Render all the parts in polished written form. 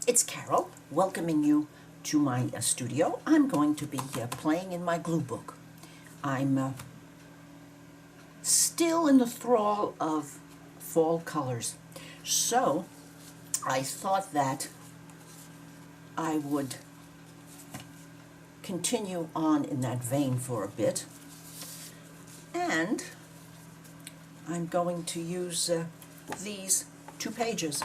It's Carol, welcoming you to my studio. I'm going to be playing in my glue book. I'm still in the thrall of fall colors, so I thought that I would continue on in that vein for a bit, and I'm going to use these 2 pages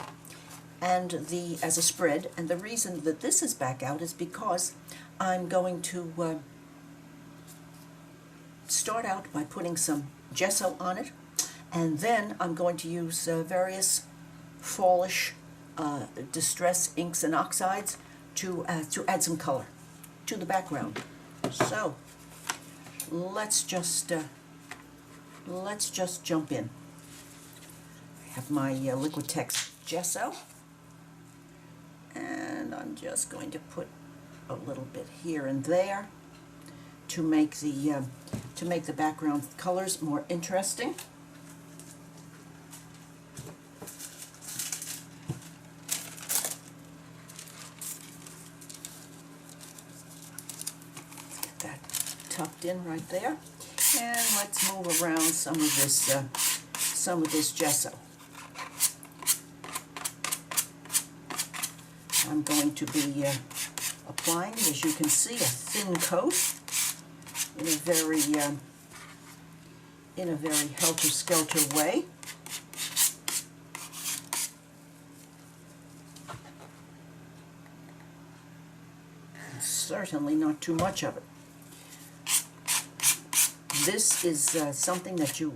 and as a spread, and the reason that this is back out is because I'm going to start out by putting some gesso on it, and then I'm going to use various fallish distress inks and oxides to add some color to the background. So let's just jump in. I have my Liquitex gesso, and I'm just going to put a little bit here and there to make the background colors more interesting. Get that tucked in right there, and let's move around some of this gesso. I'm going to be applying, as you can see, a thin coat in a very helter-skelter way. And certainly not too much of it. This is something that you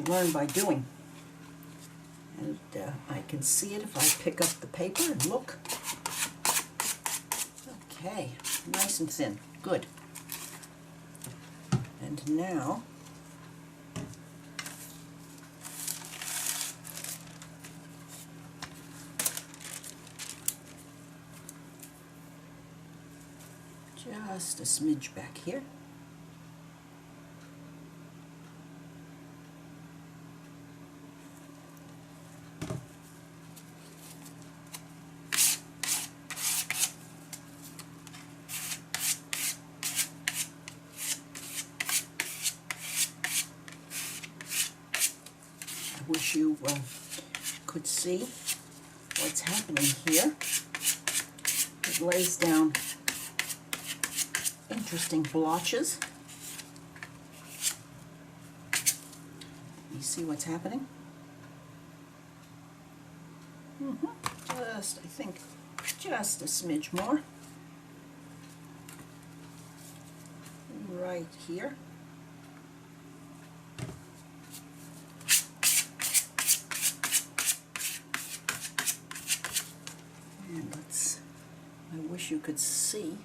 learn by doing. And I can see it if I pick up the paper and look. Okay, nice and thin. Good. And now just a smidge back here. I wish you could see what's happening here. It lays down interesting blotches. You see what's happening? I think just a smidge more. Right here. And I wish you could see,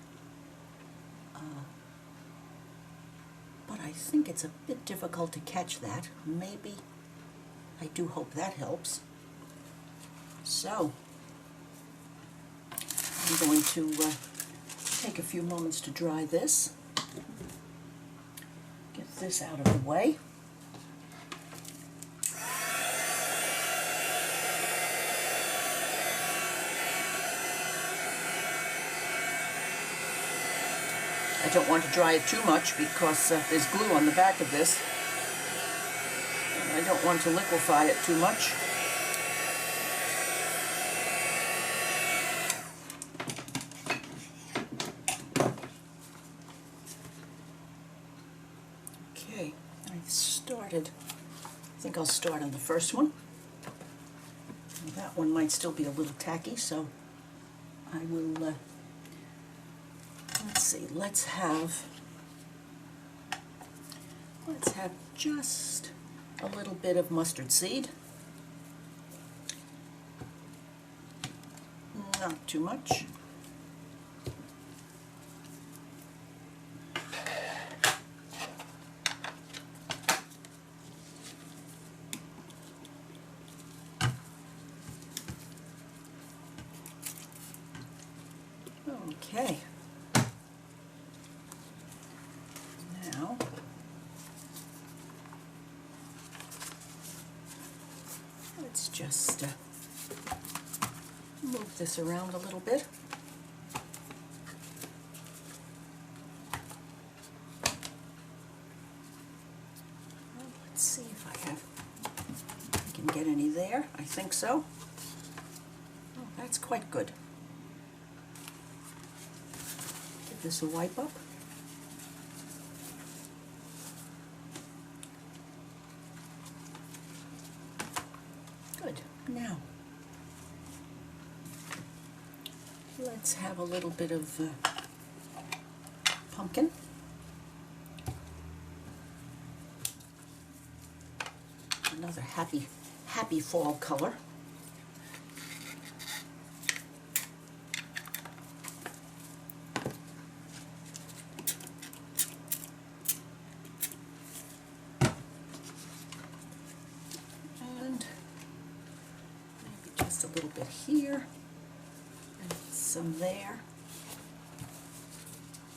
but I think it's a bit difficult to catch that. Maybe, I do hope that helps. So, I'm going to take a few moments to dry this. Get this out of the way. I don't want to dry it too much because there's glue on the back of this, and I don't want to liquefy it too much. Okay, I think I'll start on the first one. And that one might still be a little tacky, so I will let's see, let's have just a little bit of mustard seed. Not too much. Okay. Now, let's just move this around a little bit. Let's see if I can get any there. I think so. Oh, that's quite good. Give this a wipe up. Good. Now, let's have a little bit of pumpkin. Another happy fall color. And maybe just a little bit here, and some there,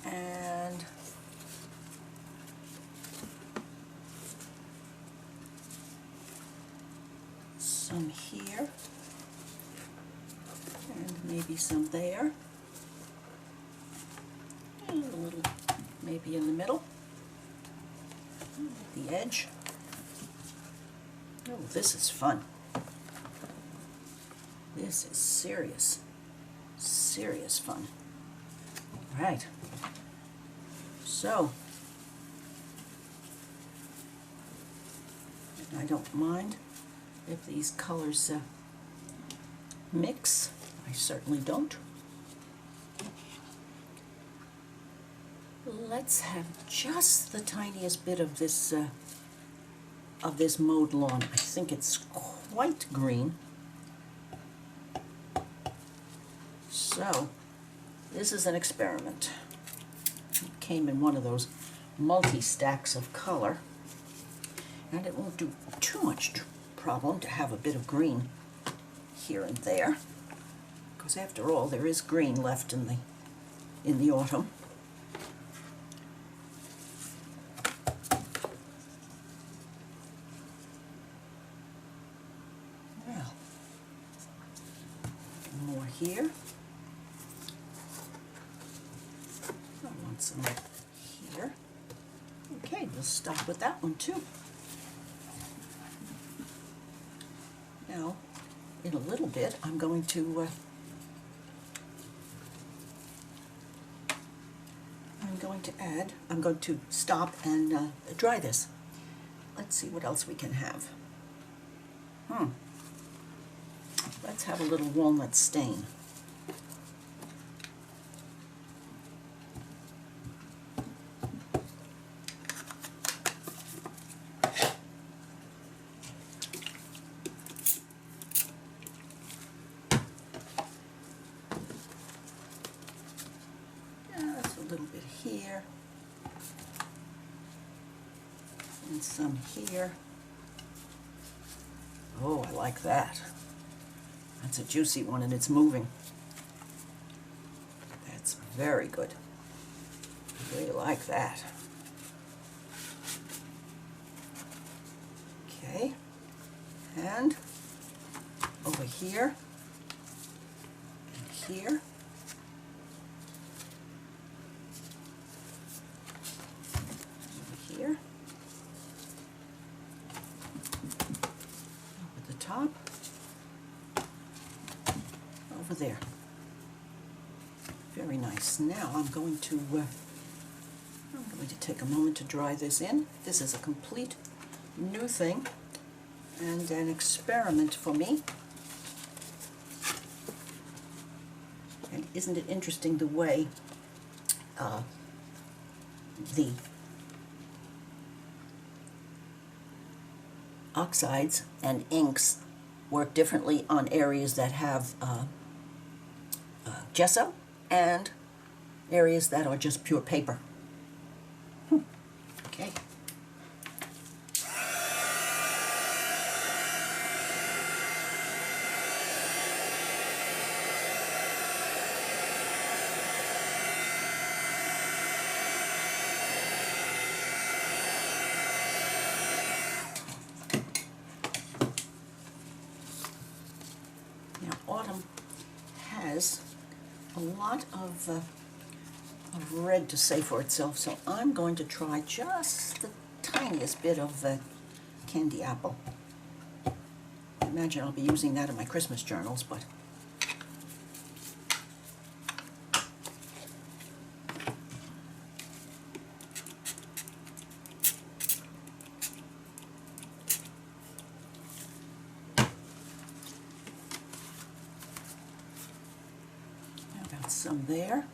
and some here, and maybe some there, and a little maybe in the middle, the edge. Oh, this is fun. This is serious fun. All right. So, I don't mind if these colors mix. I certainly don't. Let's have just the tiniest bit of this mowed lawn. I think it's quite green. So, this is an experiment. It came in one of those multi-stacks of color, and it won't do too much problem to have a bit of green here and there, because after all, there is green left in the autumn. Well, more here. I want some here. Okay, we'll stop with that one too. Now, in a little bit, I'm going to stop and dry this. Let's see what else we can have. Let's have a little walnut stain. Just a little bit here, and some here. Oh, I like that. That's a juicy one, and it's moving. That's very good. I really like that. Okay, and over here, and here. Over here. Over the top. Over there. Very nice. Now I'm going to take a moment to dry this in. This is a complete new thing and an experiment for me. And isn't it interesting the way the oxides and inks work differently on areas that have gesso and areas that are just pure paper. Okay. Now, autumn has a lot of red to say for itself, so I'm going to try just the tiniest bit of candy apple. I imagine I'll be using that in my Christmas journals, but got some there.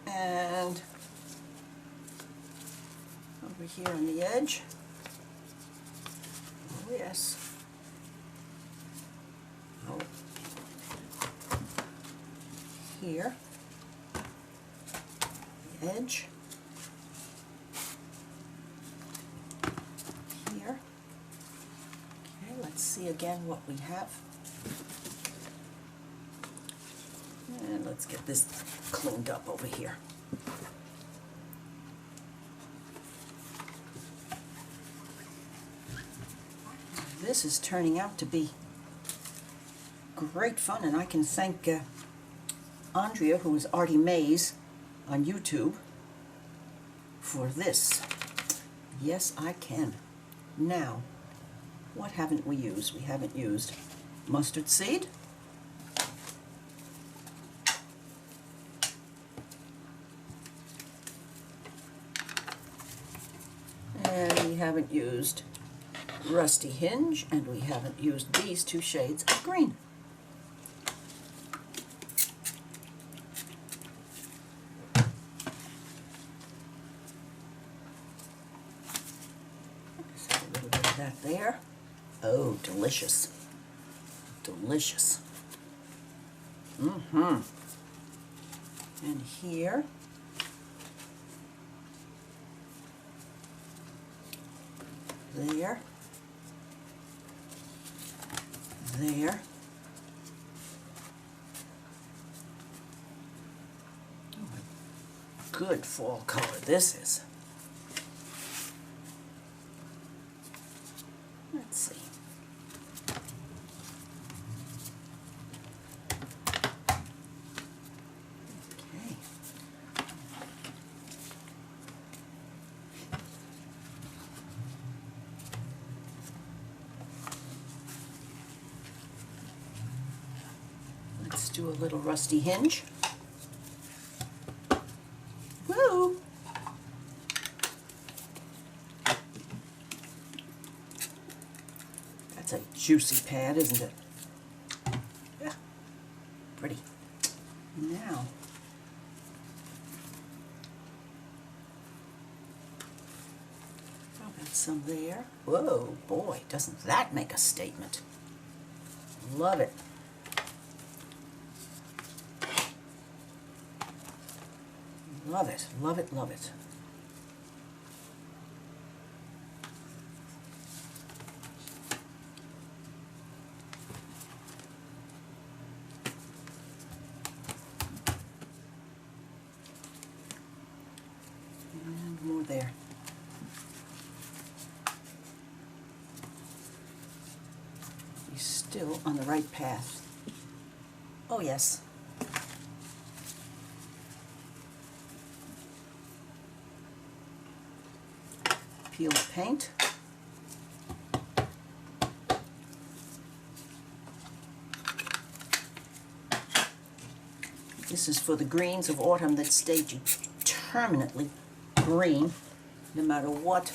And over here on the edge. Oh, yes. Oh. Here. The edge. Here. Okay, let's see again what we have. And let's get this cleaned up over here. This is turning out to be great fun, and I can thank Andrea, who is Artie Mays on YouTube, for this. Yes, I can. Now, what haven't we used? We haven't used mustard seed. And we haven't used Rusty Hinge, and we haven't used these two shades of green. Just a little bit of that there. Oh, delicious. Delicious. And here. There. There. Oh, a good fall color this is. Let's see. Okay. Let's do a little Rusty Hinge. Woo! That's a juicy pad, isn't it? Yeah, pretty. Now, I'll get some there. Whoa, boy, doesn't that make a statement? Love it. Love it, love it, love it. And more there. He's still on the right path. Oh, yes. Peeled paint. This is for the greens of autumn that stay determinately green, no matter what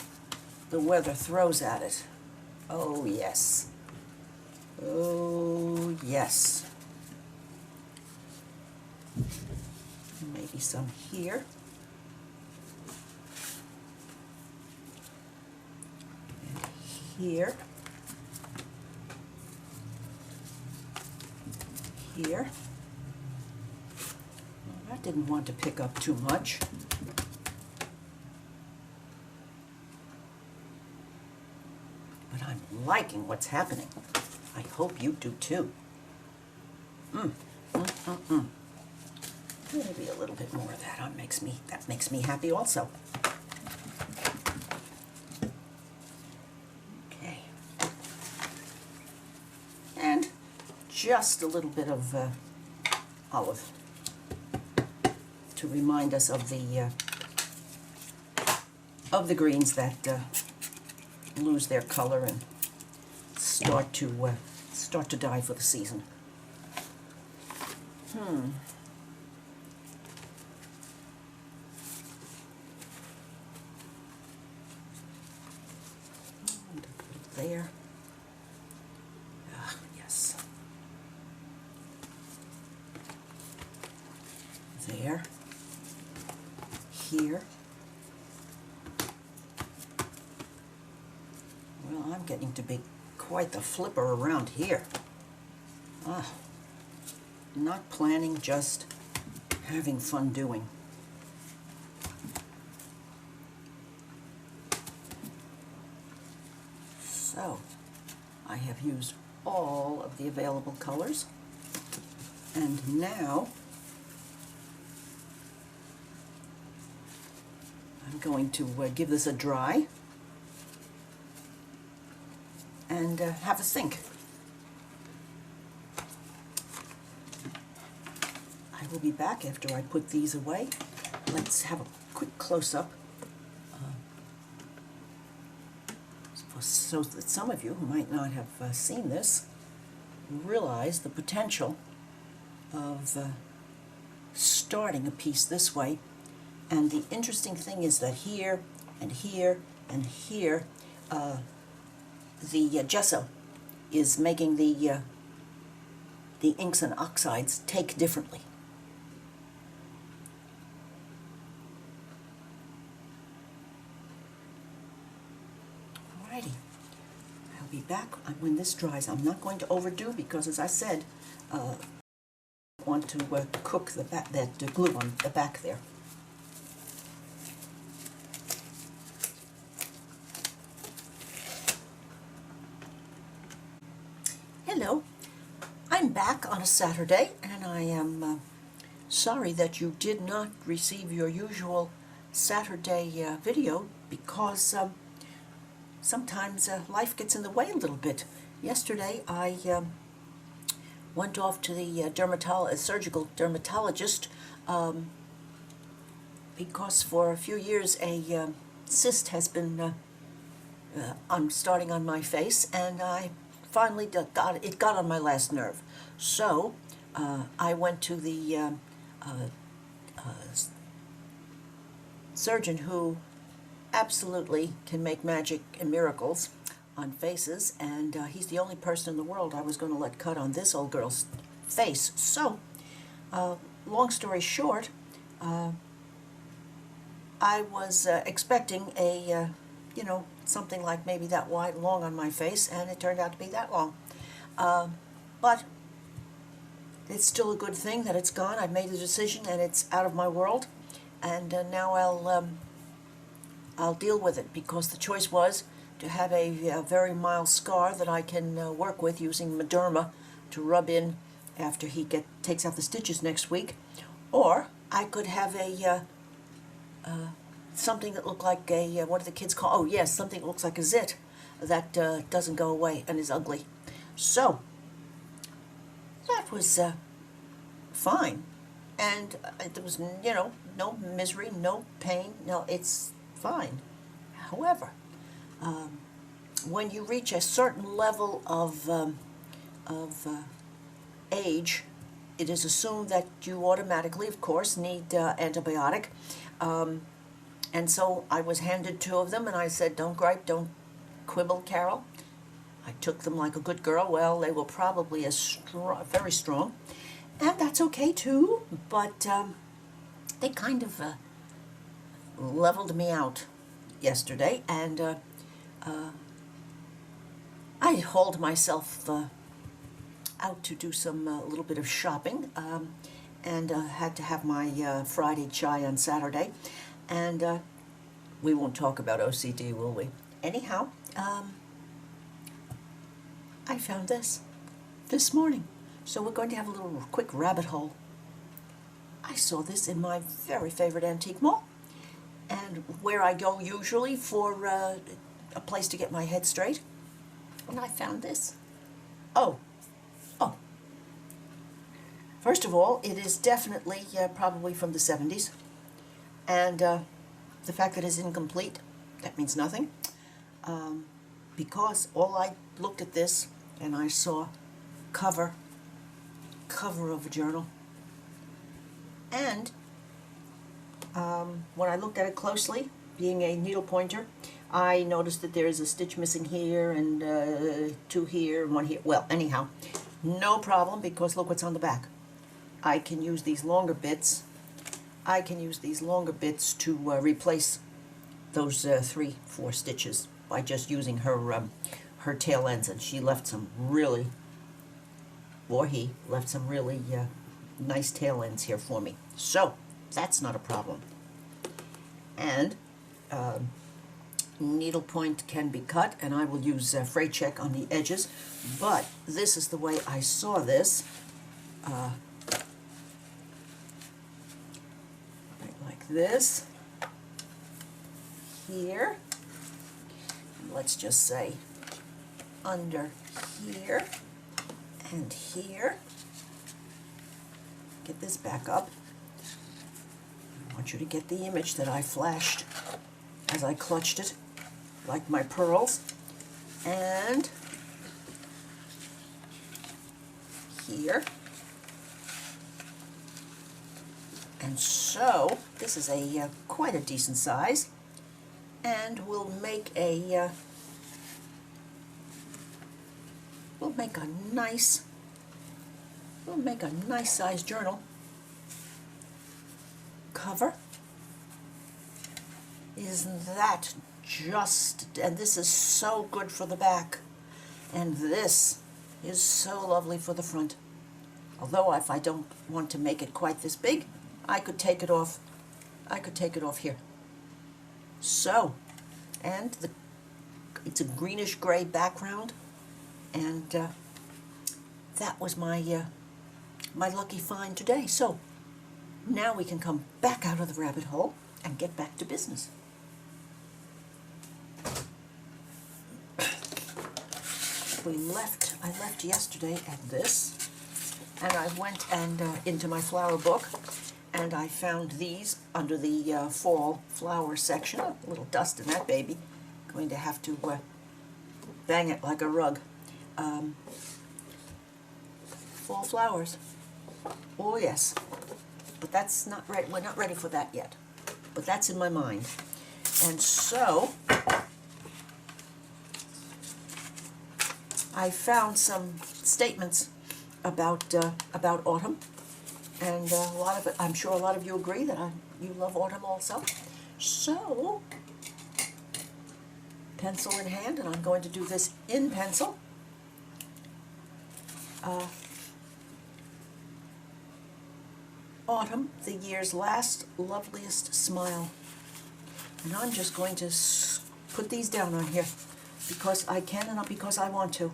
the weather throws at it. Oh, yes. Oh, yes. Maybe some here. Here, here. Well, that didn't want to pick up too much. But I'm liking what's happening. I hope you do too. Maybe a little bit more of that makes me happy also. just a little bit of olive to remind us of the greens that lose their color and start to die for the season. There. Yes. There. Here. Well, I'm getting to be quite the flipper around here. Not planning, just having fun doing. So, I have used all of the available colors, and now I'm going to give this a dry and have a think. I will be back after I put these away. Let's have a quick close-up so that some of you who might not have seen this realize the potential of starting a piece this way. And the interesting thing is that here and here and here, the gesso is making the inks and oxides take differently. Alrighty, I'll be back when this dries. I'm not going to overdo because, as I said, I want to cook that glue on the back there. Hello, I'm back on a Saturday, and I am sorry that you did not receive your usual Saturday video because sometimes life gets in the way a little bit. Yesterday I went off to the surgical dermatologist because for a few years a cyst has been starting on my face, and I finally got on my last nerve. So I went to the surgeon who absolutely can make magic and miracles on faces, and he's the only person in the world I was going to let cut on this old girl's face. So long story short, I was expecting a something like maybe that wide long on my face, and it turned out to be that long. But it's still a good thing that it's gone. I've made the decision and it's out of my world, and now I'll deal with it, because the choice was to have a very mild scar that I can work with using Mederma to rub in after he takes out the stitches next week, or I could have a something that looked like a, what do the kids call, oh yes, something that looks like a zit that doesn't go away and is ugly. So that was fine, and there was, no misery, no pain, no, it's fine. However, when you reach a certain level of age, it is assumed that you automatically, of course, need antibiotic. And so I was handed 2 of them, and I said, don't gripe, don't quibble, Carol. I took them like a good girl. Well, they were probably very strong, and that's okay too, but they kind of leveled me out yesterday, and I hauled myself out to do some little bit of shopping, and had to have my Friday chai on Saturday. And we won't talk about OCD, will we? Anyhow, I found this morning. So we're going to have a little quick rabbit hole. I saw this in my very favorite antique mall, and where I go usually for a place to get my head straight. And I found this. Oh, First of all, it is definitely probably from the 70s, and the fact that it's incomplete, that means nothing, because all I looked at this and I saw cover of a journal, and when I looked at it closely, being a needle pointer, I noticed that there is a stitch missing here and two here and one here. Well, anyhow, no problem, because look what's on the back. I can use these longer bits. I can use these longer bits to replace those 3-4 stitches by just using her tail ends, and she left some really, or he left some really nice tail ends here for me. So that's not a problem. And needlepoint can be cut, and I will use fray check on the edges, but this is the way I saw this. Right like this, here, let's just say under here and here. Get this back up. I want you to get the image that I flashed as I clutched it, like my pearls. And here. And so this is a quite a decent size, and we'll make a nice size journal cover. Isn't that just, and this is so good for the back, and this is so lovely for the front. Although if I don't want to make it quite this big, I could take it off. I could take it off here. So, and it's a greenish gray background, and that was my my lucky find today. So now we can come back out of the rabbit hole and get back to business. I left yesterday at this, and I went and into my flower book, and I found these under the fall flower section. A little dust in that baby. Going to have to bang it like a rug. Fall flowers. Oh yes, but that's not ready. We're not ready for that yet. But that's in my mind, and so I found some statements about autumn, and a lot of it, I'm sure a lot of you agree that you love autumn also. So, pencil in hand, and I'm going to do this in pencil. Autumn, the year's last loveliest smile. And I'm just going to put these down on here because I can and not because I want to.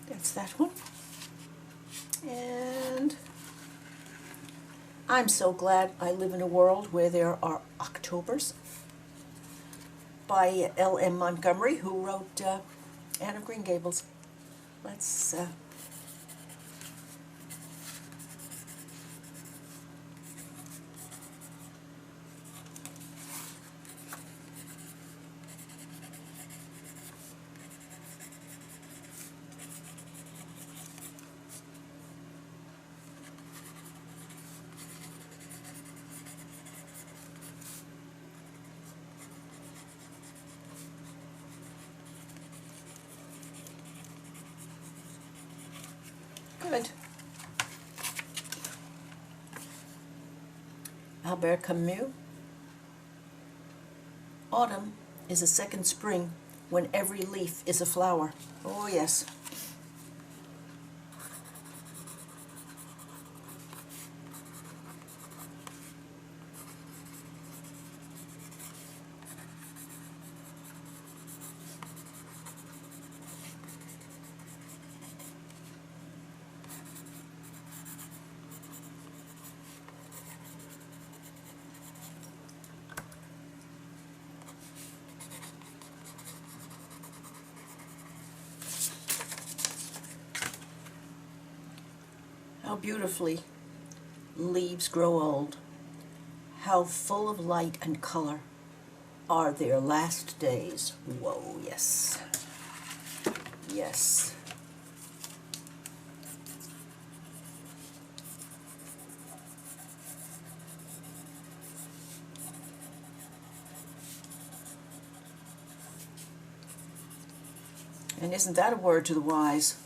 That's that one. And I'm so glad I live in a world where there are Octobers, by L.M. Montgomery, who wrote Anne of Green Gables. Let's good. Albert Camus. Autumn is a second spring when every leaf is a flower. Oh yes. how beautifully leaves grow old, how full of light and color are their last days. Whoa, yes. Yes. And isn't that a word to the wise?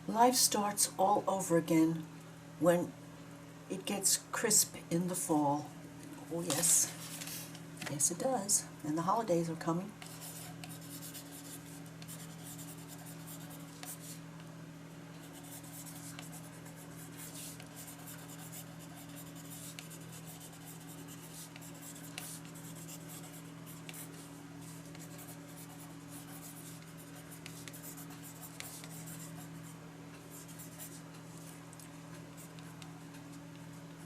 Life starts all over again when it gets crisp in the fall. Oh, yes. Yes, it does. And the holidays are coming.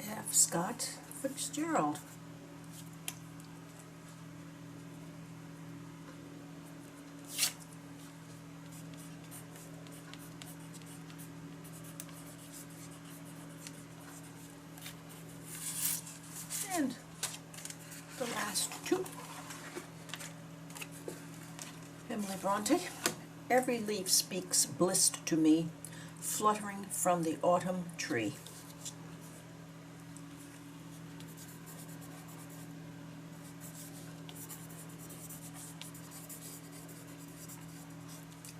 F. Scott Fitzgerald. And the last two. Emily Bronte. Every leaf speaks bliss to me, fluttering from the autumn tree.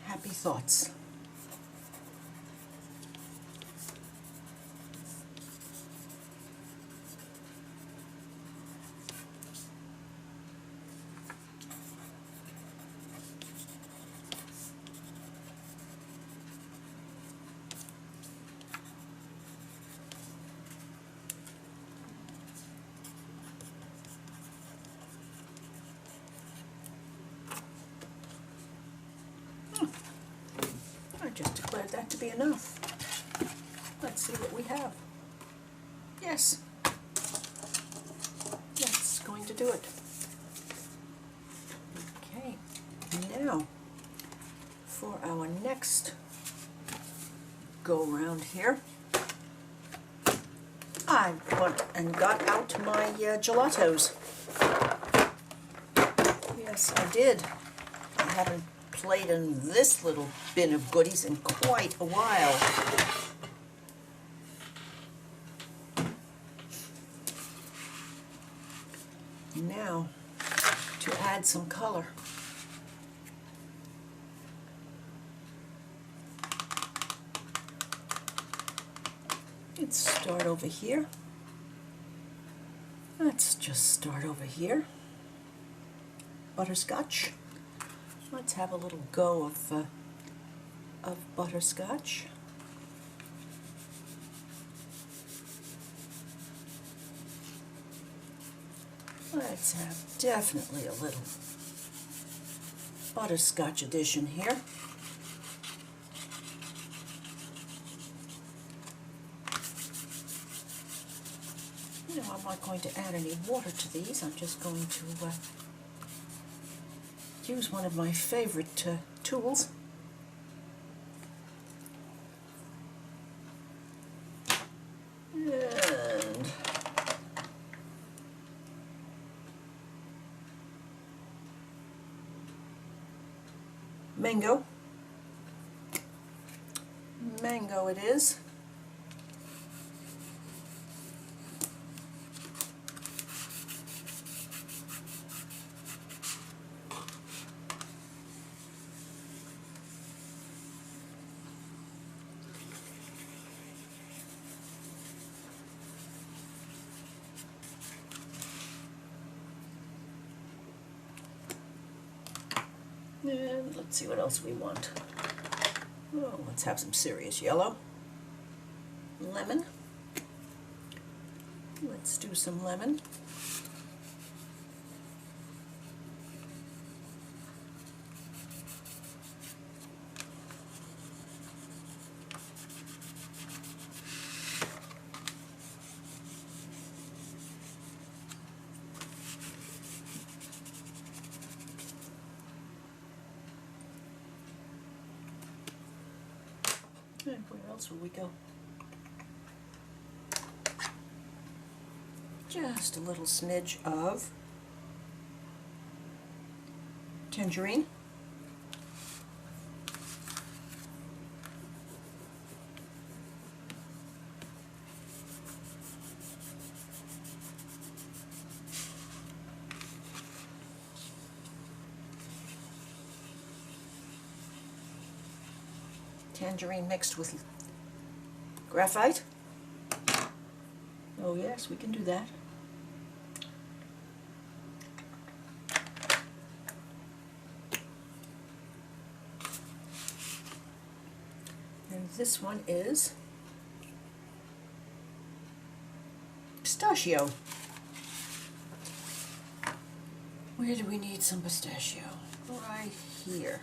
Happy thoughts. I just declared that to be enough. Let's see what we have. Yes, that's going to do it. Okay, now for our next go round here, I went and got out my gelatos. Yes, I did. I haven't played in this little bin of goodies in quite a while. Now, to add some color. Let's start over here. Let's just start over here. Butterscotch. Let's have a little go of butterscotch. Let's have definitely a little butterscotch addition here. You know, I'm not going to add any water to these. I'm just going to use one of my favorite tools. And mango. Mango it is. And let's see what else we want. Oh, let's have some serious yellow. lemon. Let's do some lemon. And where else will we go? Just a little smidge of tangerine. Tangerine mixed with graphite. Oh yes, we can do that. And this one is pistachio. Where do we need some pistachio? Right here.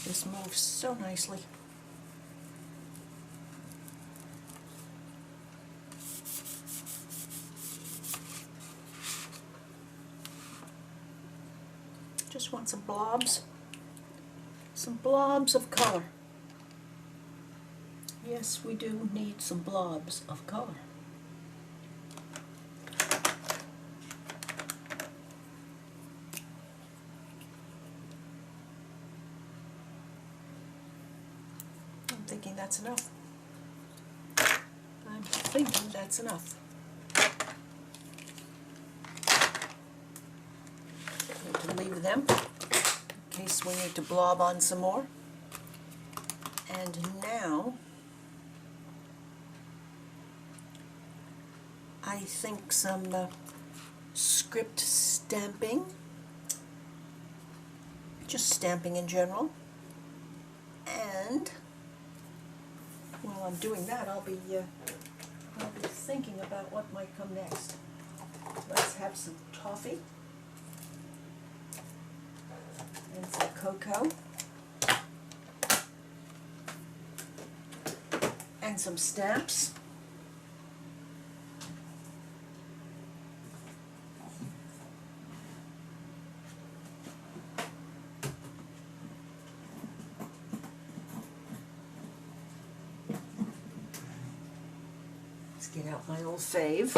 This moves so nicely. Just want some blobs of color. Yes, we do need some blobs of color. I'm thinking that's enough. I'm thinking that's enough. Need to leave them in case we need to blob on some more. And now I think some script stamping, just stamping in general. And while I'm doing that, I'll be thinking about what might come next. Let's have some toffee and some cocoa and some stamps. Get out my old fave.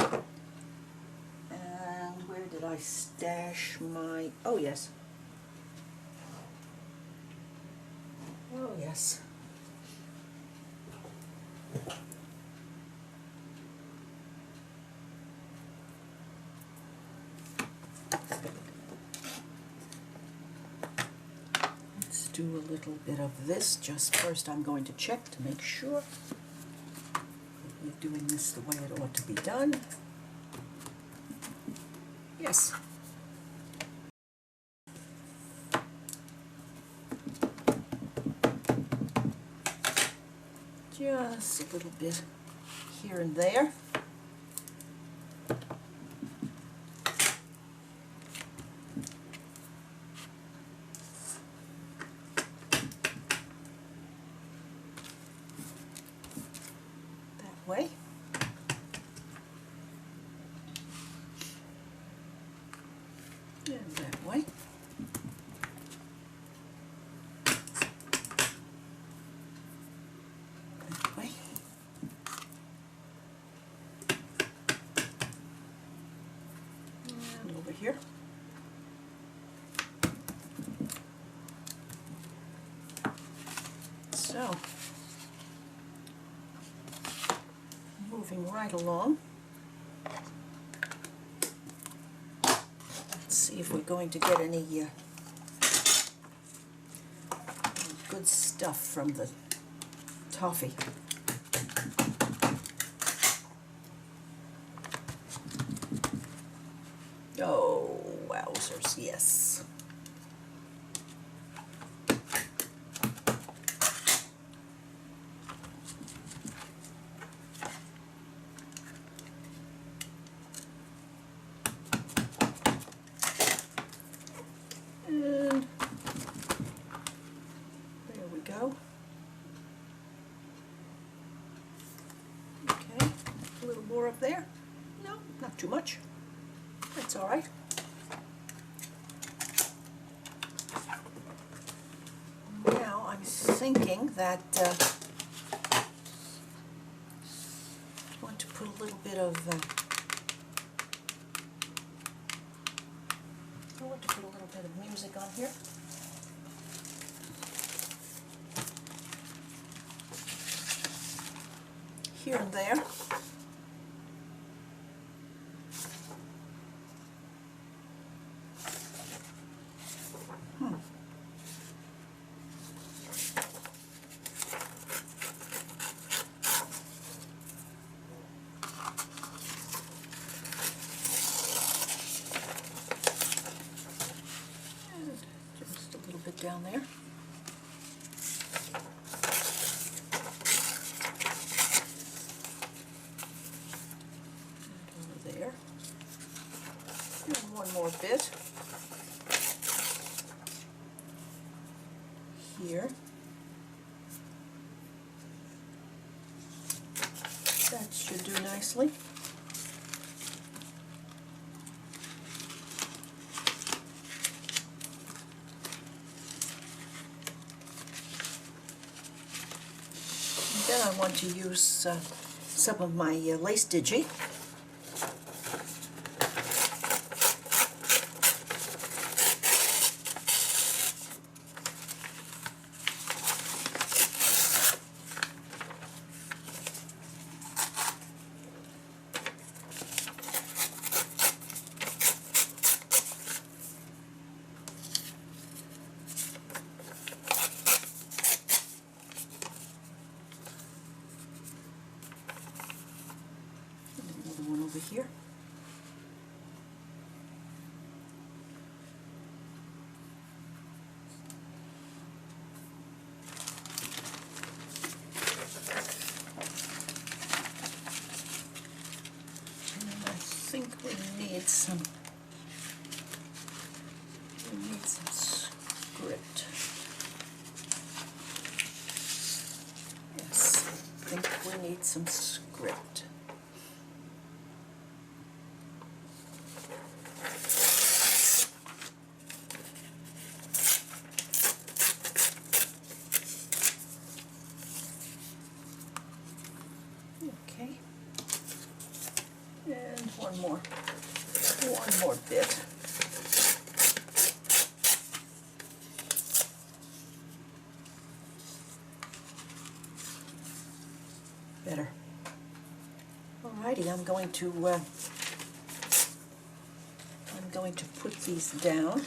And where did I stash my... oh yes. Oh yes. Let's do a little bit of this. Just first I'm going to check to make sure we're doing this the way it ought to be done. Yes. Just a little bit here and there. That way. And that way. That way. And over here. So, moving right along. Let's see if we're going to get any good stuff from the toffee. Oh, wow. scissors, yes. And there we go. Okay, a little more up there. No, not too much. That's all right. Now I'm thinking that I want to put a little bit of music on here. Here and there. Just a little bit down there. And over there. And one more bit. Here. That should do nicely. Then I want to use some of my lace digi. One over here. And I think we need some script. Yes, I think we need some script. Okay, and one more bit. Better. Alrighty, I'm going to put these down.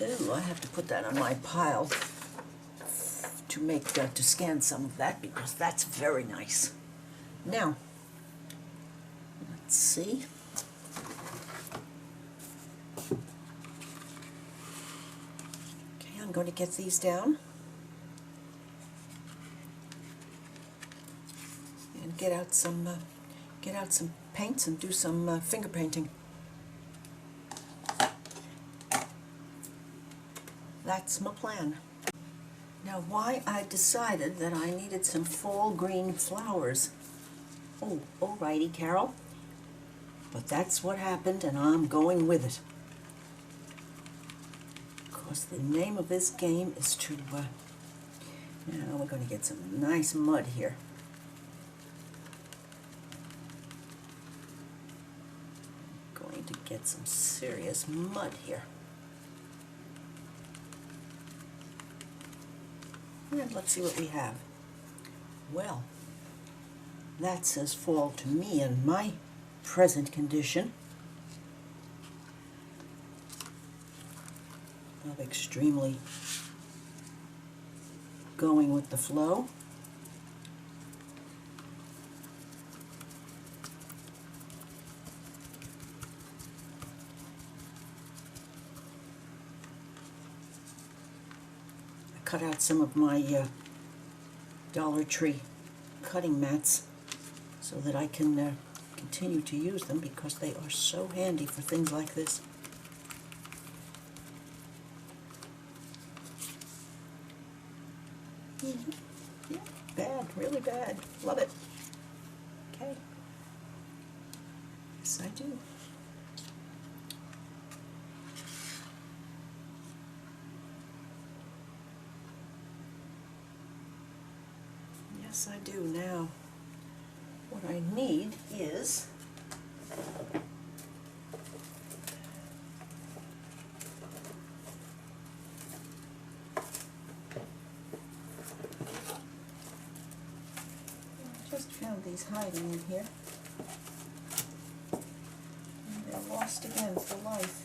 Ooh, I have to put that on my pile to scan some of that because that's very nice. Now, let's see. Okay, I'm going to get these down and get out some paints and do some finger painting. That's my plan. Now, why I decided that I needed some fall green flowers. Oh, alrighty, Carol. But that's what happened, and I'm going with it. Because the name of this game is to, now we're going to get some nice mud here. Going to get some serious mud here. And let's see what we have. Well, that says fall to me in my present condition of extremely going with the flow. cut out some of my Dollar Tree cutting mats so that I can continue to use them because they are so handy for things like this. Yeah, bad, really bad. Love it. Okay. Yes, I do. Yes, I do. Now, what I need is I just found these hiding in here. And they're lost again for life.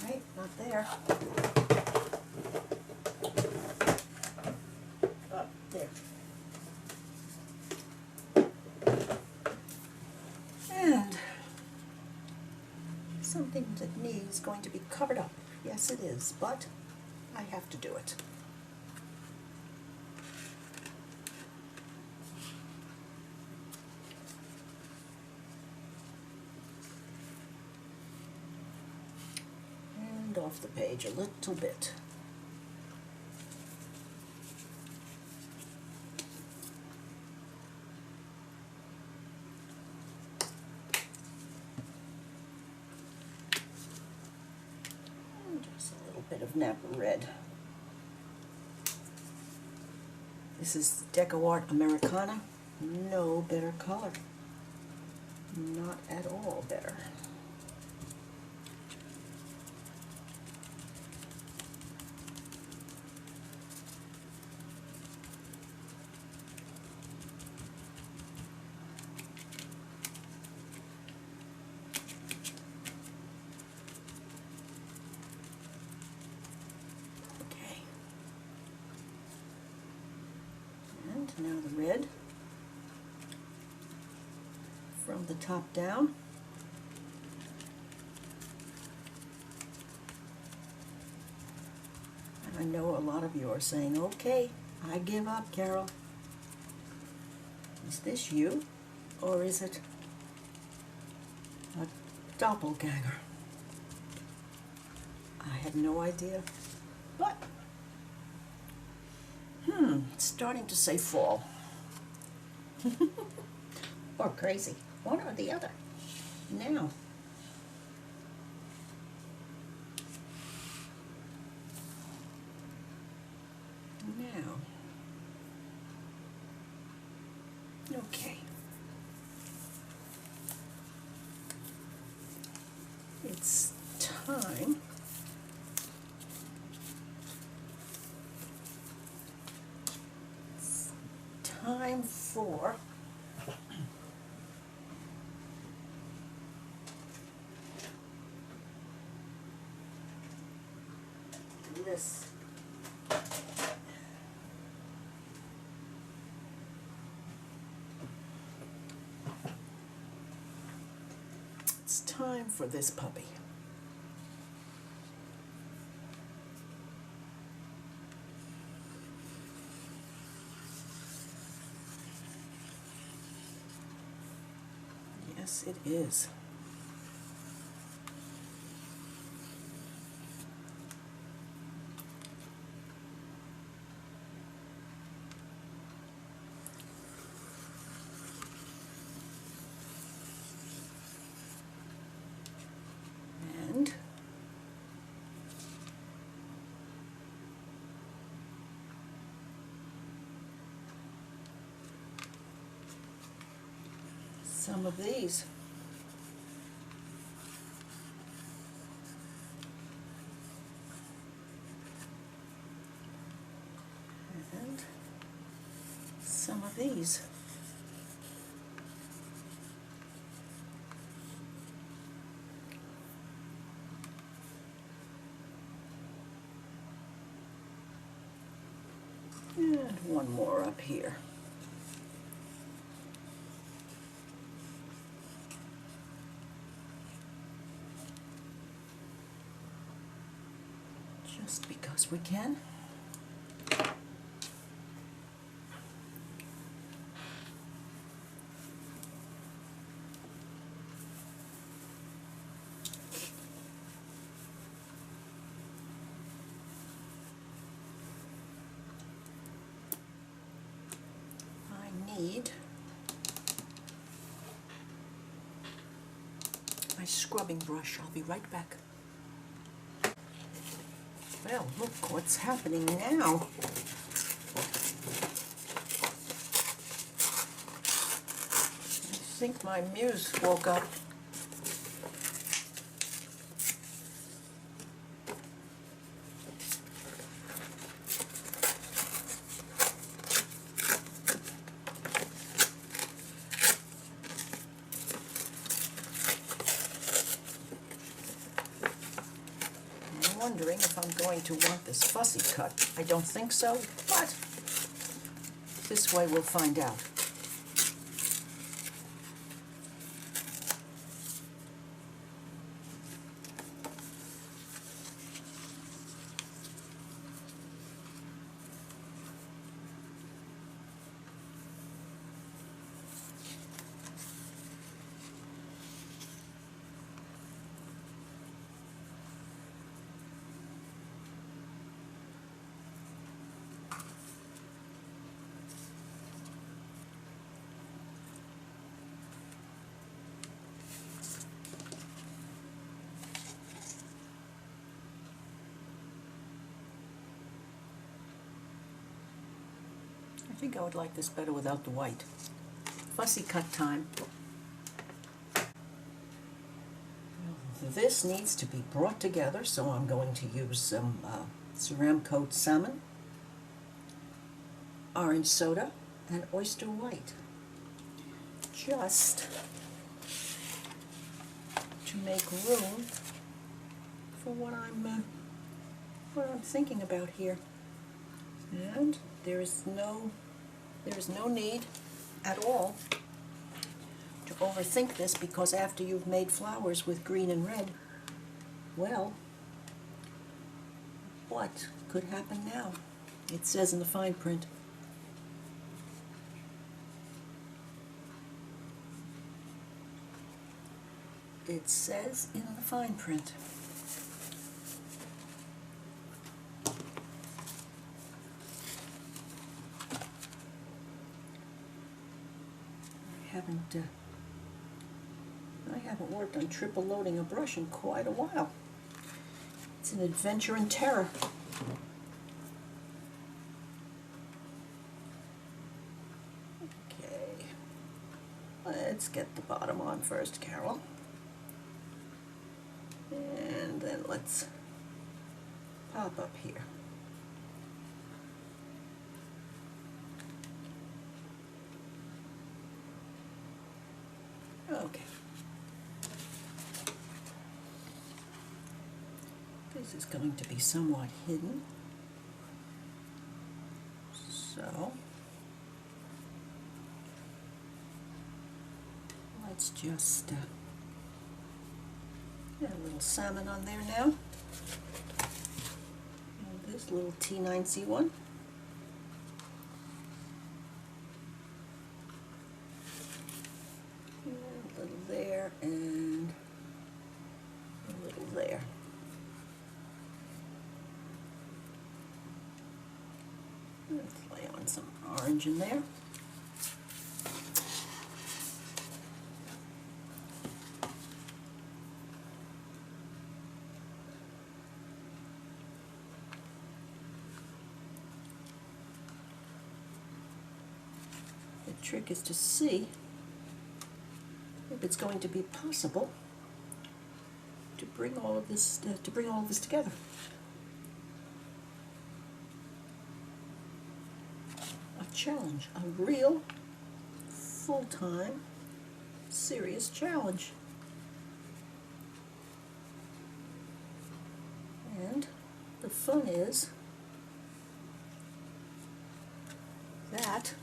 Alright, not there. There. And something that needs going to be covered up. Yes, it is, but I have to do it. And off the page a little bit. Just a little bit of Napa Red. This is DecoArt Americana. No better color. Not at all better. Now the red from the top down. And I know a lot of you are saying, okay, I give up, Carol. Is this you, or is it a doppelganger? I have no idea. But it's starting to say fall. Or crazy. One or the other. Now. Okay. It's time for this. It's time for this puppy. Yes, it is. And some of these. And some of these. And one more up here. just because we can. I need my scrubbing brush. I'll be right back. Well, look what's happening now. I think my muse woke up. I'm wondering if I'm going to want this fussy cut. I don't think so, but this way we'll find out. I think I would like this better without the white. Fussy cut time. This needs to be brought together, so I'm going to use some Ceramcoat salmon, orange soda, and oyster white. Just to make room for what I'm thinking about here. And there is no need at all to overthink this, because after you've made flowers with green and red, well, what could happen now? It says in the fine print. It says in the fine print. I haven't worked on triple loading a brush in quite a while. It's an adventure in terror. Okay, let's get the bottom on first, Carol. And then let's pop up here. Okay. This is going to be somewhat hidden. So let's just get a little salmon on there now. And this little T9C1. A little there and a little there. Let's lay on some orange in there. The trick is to see if it's going to be possible to bring all of this together. A challenge, a real full-time serious challenge. And the fun is that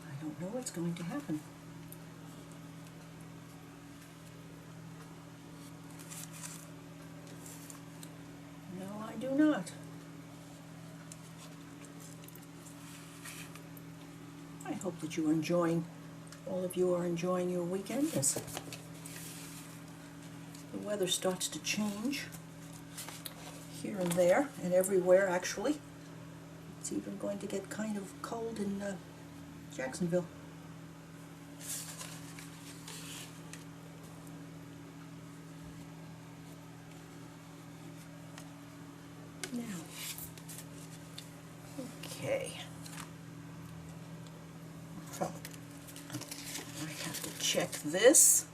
I don't know what's going to happen. hope that you are enjoying, all of you are enjoying your weekend as the weather starts to change here and there and everywhere actually. It's even going to get kind of cold in Jacksonville. Now, okay. So, I have to check this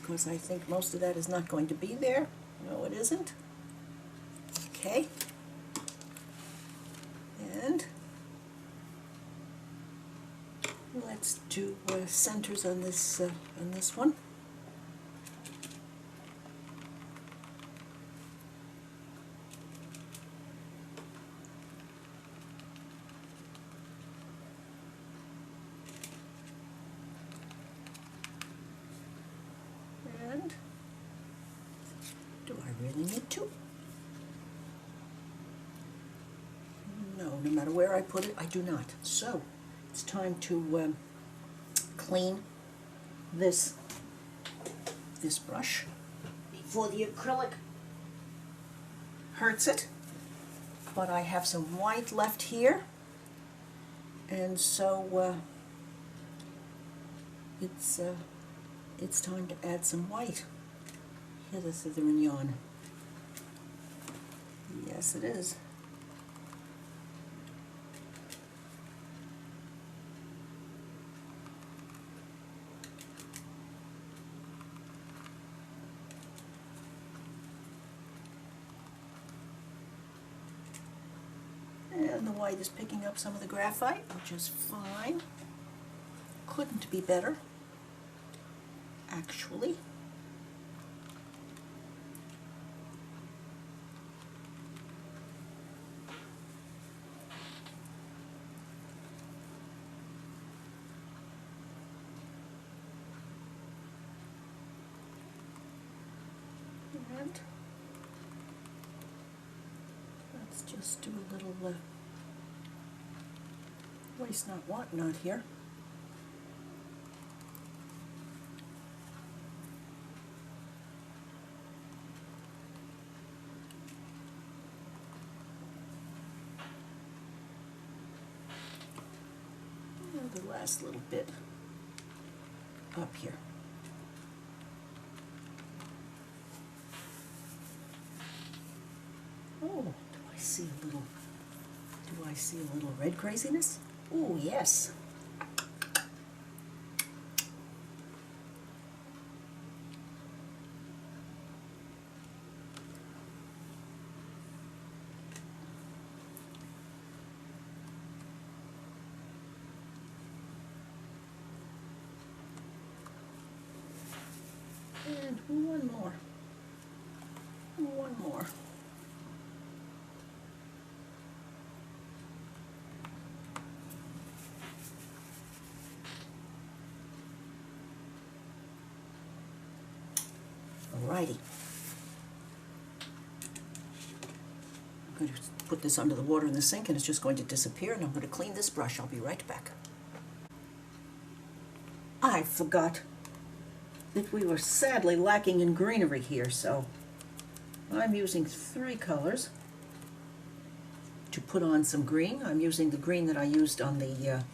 because I think most of that is not going to be there. No, it isn't. Okay. And let's do centers on this one. And do I really need to? No, no matter where I put it, I do not. So it's time to clean this brush before the acrylic hurts it. But I have some white left here, and so it's time to add some white. Hither and yon. Yes, it is. And the white is picking up some of the graphite, which is fine. Couldn't be better, actually. And let's just do a little waste not, want not here. And the last little bit up here. Oh, do I see a little red craziness? Oh, yes. And one more. One more. Alrighty. I'm going to put this under the water in the sink and it's just going to disappear, and I'm going to clean this brush. I'll be right back. I forgot that we were sadly lacking in greenery here, so I'm using 3 colors to put on some green. I'm using the green that I used on the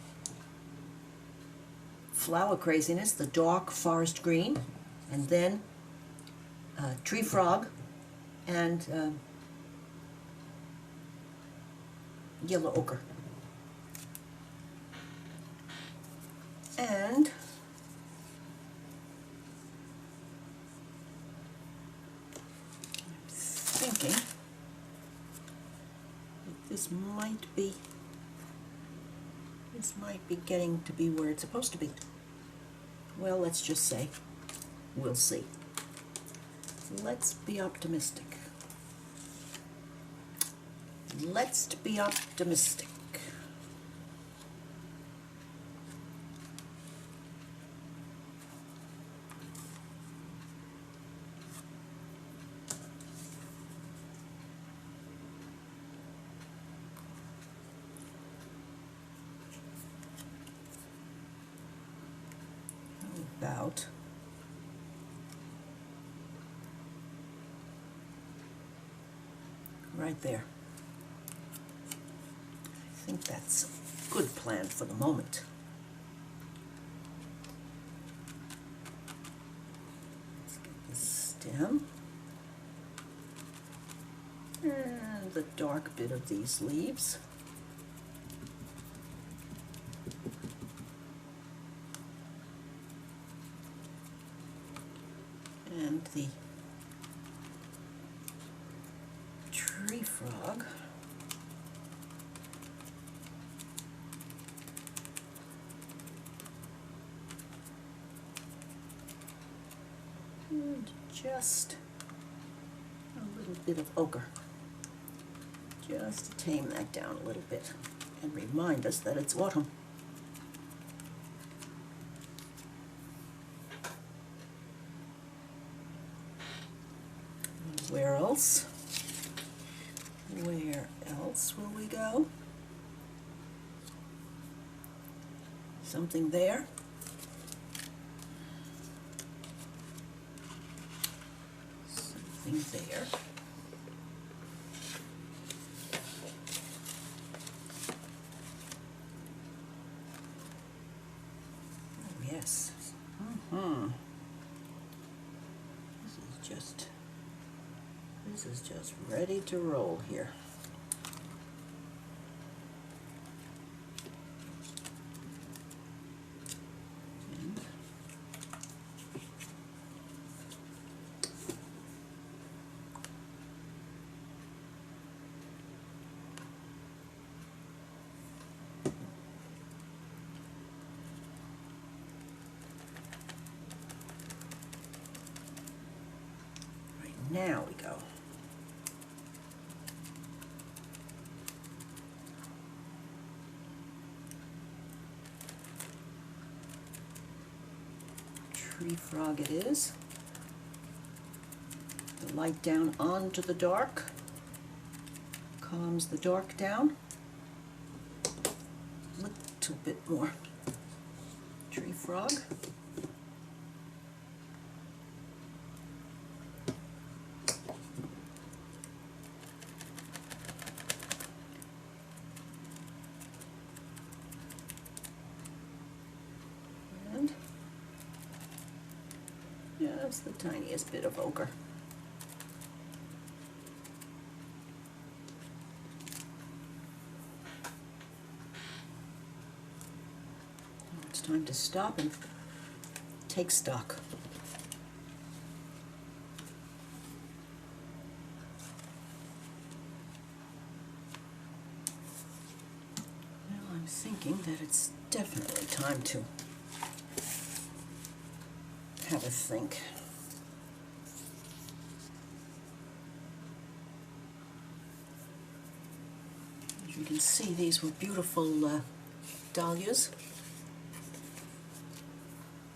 flower craziness, the dark forest green, and then tree frog and yellow ochre. And thinking that this might be getting to be where it's supposed to be. Well, let's just say we'll see. Let's be optimistic. Let's be optimistic. about right there. I think that's a good plan for the moment. Let's get the stem and the dark bit of these leaves. And the tree frog. And just a little bit of ochre, just to tame that down a little bit and remind us that it's autumn. Where else? Where else will we go? Something there? Something there. Oh, yes. This is just ready to roll here. Right, now we go. Tree frog it is. The light down onto the dark calms the dark down. A little bit more tree frog. And just the tiniest bit of ochre. It's time to stop and take stock. Well, I'm thinking that it's definitely time to have a think. As you can see, these were beautiful dahlias.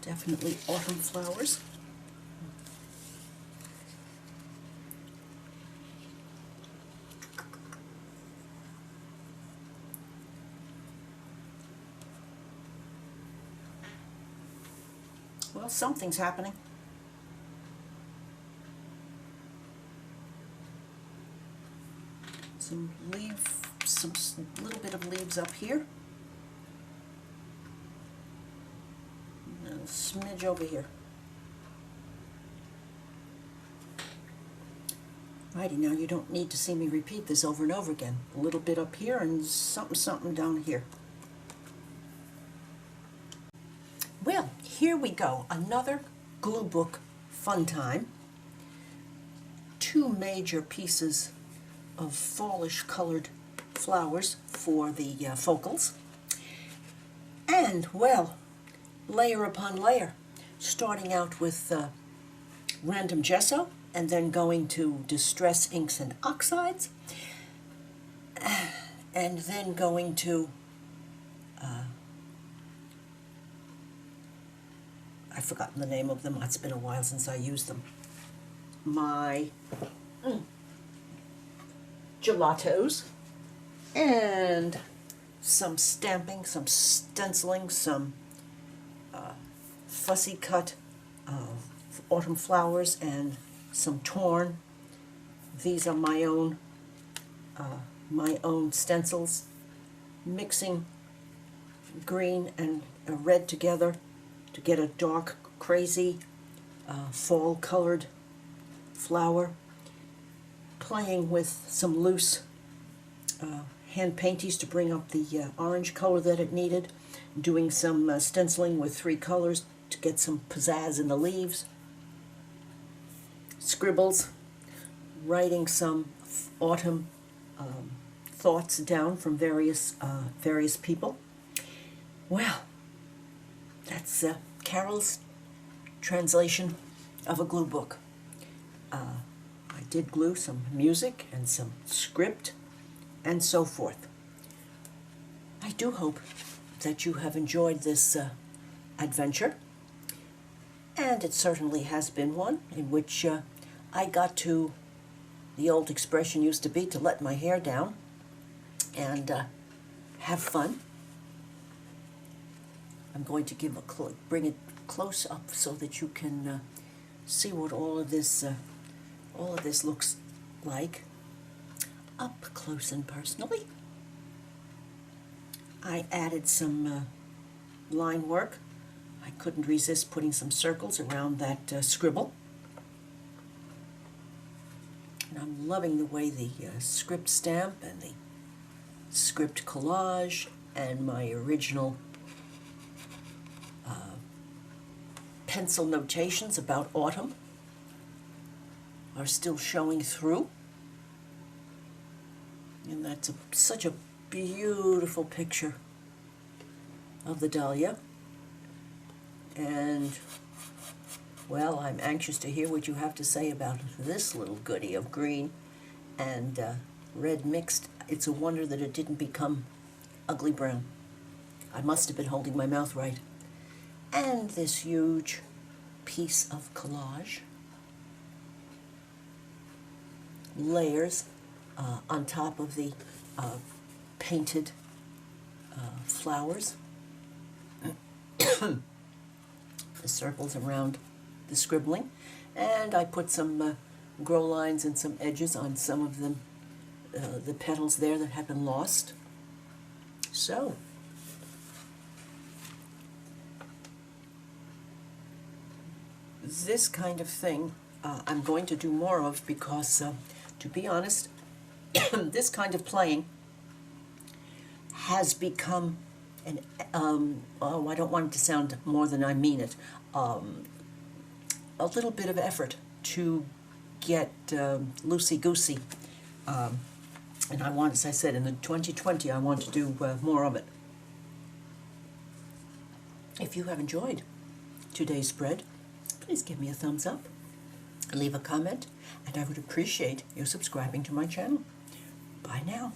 Definitely autumn flowers. Well, something's happening. Some little bit of leaves up here. And a smidge over here. Righty, now you don't need to see me repeat this over and over again. A little bit up here and something down here. Well, here we go. Another glue book fun time. Two major pieces of fallish colored flowers for the focals. And, well, layer upon layer, starting out with random gesso and then going to distress inks and oxides, and then going to I've forgotten the name of them. It's been a while since I used them. My gelatos, and some stamping, some stenciling, some fussy cut autumn flowers and some torn. These are my own stencils, mixing green and red together to get a dark, crazy, fall-colored flower. Playing with some loose hand painties to bring up the orange color that it needed. Doing some stenciling with 3 colors to get some pizzazz in the leaves. Scribbles, writing some autumn thoughts down from various people. Well, that's Carol's translation of a glue book. I did glue some music and some script and so forth. I do hope that you have enjoyed this adventure, and it certainly has been one in which I got to, the old expression used to be, to let my hair down and have fun. I'm going to bring it close up so that you can see what all of this looks like up close and personally. I added some line work. I couldn't resist putting some circles around that scribble. And I'm loving the way the script stamp and the script collage and my original pencil notations about autumn are still showing through. And that's such a beautiful picture of the dahlia. And, well, I'm anxious to hear what you have to say about this little goodie of green and red mixed. It's a wonder that it didn't become ugly brown. I must have been holding my mouth right. And this huge piece of collage. Layers on top of the painted flowers. The circles around the scribbling. And I put some grow lines and some edges on some of them, the petals there that had been lost. So, this kind of thing I'm going to do more of because, to be honest, this kind of playing has become an, I don't want it to sound more than I mean it, a little bit of effort to get loosey-goosey. And I want, as I said, in the 2020, I want to do more of it. If you have enjoyed today's spread, please give me a thumbs up, leave a comment, and I would appreciate you subscribing to my channel. Bye now.